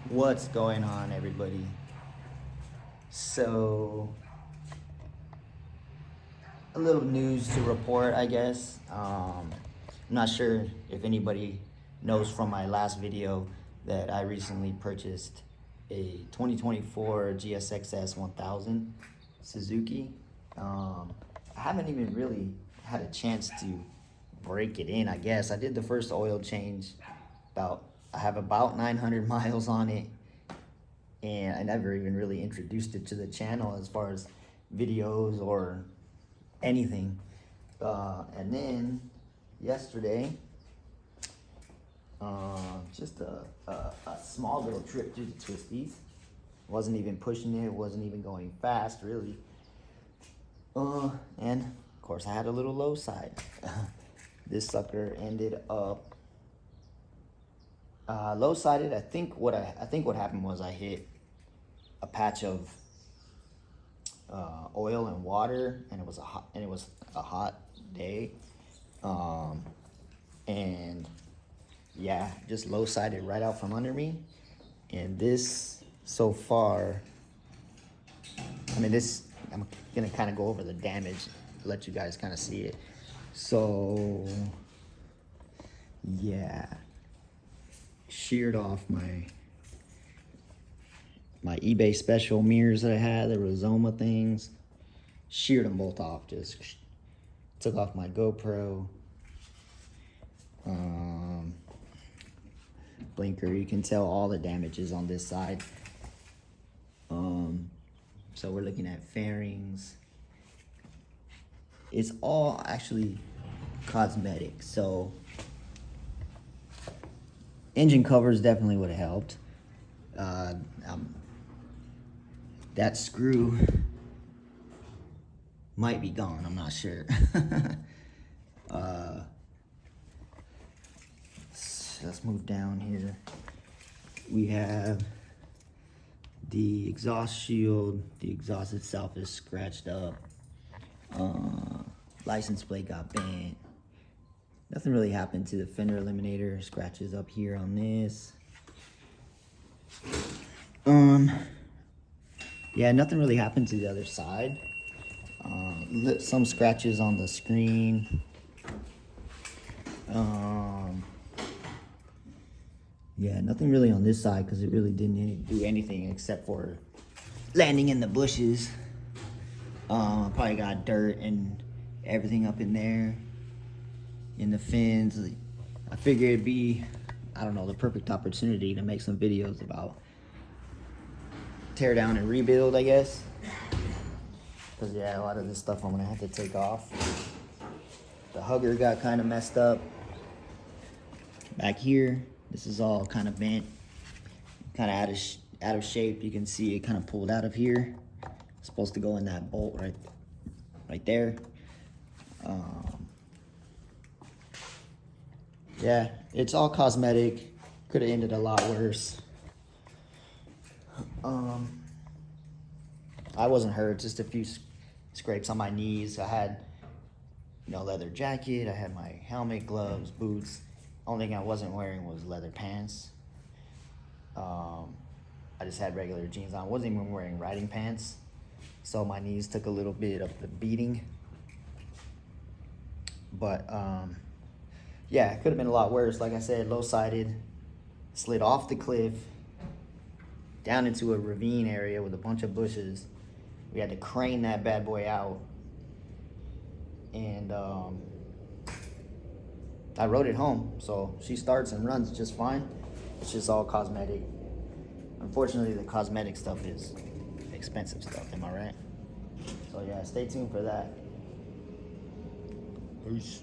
What's going on, everybody? So, a little news to report, I guess. I'm not sure if anybody knows from my last video that I recently purchased a 2024 GSX-S1000 Suzuki. I haven't even really had a chance to break it in, I guess. I did the first oil change. I have about 900 miles on it, and I never even really introduced it to the channel as far as videos or anything. And then yesterday, just a small little trip through the twisties. Wasn't even pushing it, wasn't even going fast really. And of course I had a little low side. This sucker ended up low sided. I think what happened was I hit a patch of oil and water, and it was a hot day, and yeah, just low sided right out from under me. And this so far, I'm gonna kind of go over the damage, let you guys kind of see it. So yeah, sheared off my eBay special mirrors that I had, the Rosoma things. Sheared them both off. Just took off my GoPro. Blinker. You can tell all the damages on this side. So we're looking at fairings. It's all actually cosmetic. So engine covers definitely would have helped. That screw might be gone, I'm not sure. Let's move down here. We have the exhaust shield. The exhaust itself is scratched up. License plate got bent. Nothing really happened to the fender eliminator. Scratches up here on this. Yeah, nothing really happened to the other side. Some scratches on the screen. Yeah, nothing really on this side because it really didn't do anything except for landing in the bushes. Probably got dirt and everything up in there, in the fins. I figured it'd be, I don't know, the perfect opportunity to make some videos about tear down and rebuild, I guess. Because yeah, a lot of this stuff I'm gonna have to take off. The hugger got kind of messed up back here. This is all kind of bent, kind of out of shape. You can see it kind of pulled out of here. It's supposed to go in that bolt right there. Yeah, it's all cosmetic. Could have ended a lot worse. I wasn't hurt, just a few scrapes on my knees. I had, leather jacket. I had my helmet, gloves, boots. Only thing I wasn't wearing was leather pants. I just had regular jeans on. I wasn't even wearing riding pants, so my knees took a little bit of the beating. But yeah, it could have been a lot worse. Like I said, low-sided, slid off the cliff down into a ravine area with a bunch of bushes. We had to crane that bad boy out, and I rode it home, so she starts and runs just fine. It's just all cosmetic. Unfortunately, the cosmetic stuff is expensive stuff, am I right? So yeah, stay tuned for that. Peace.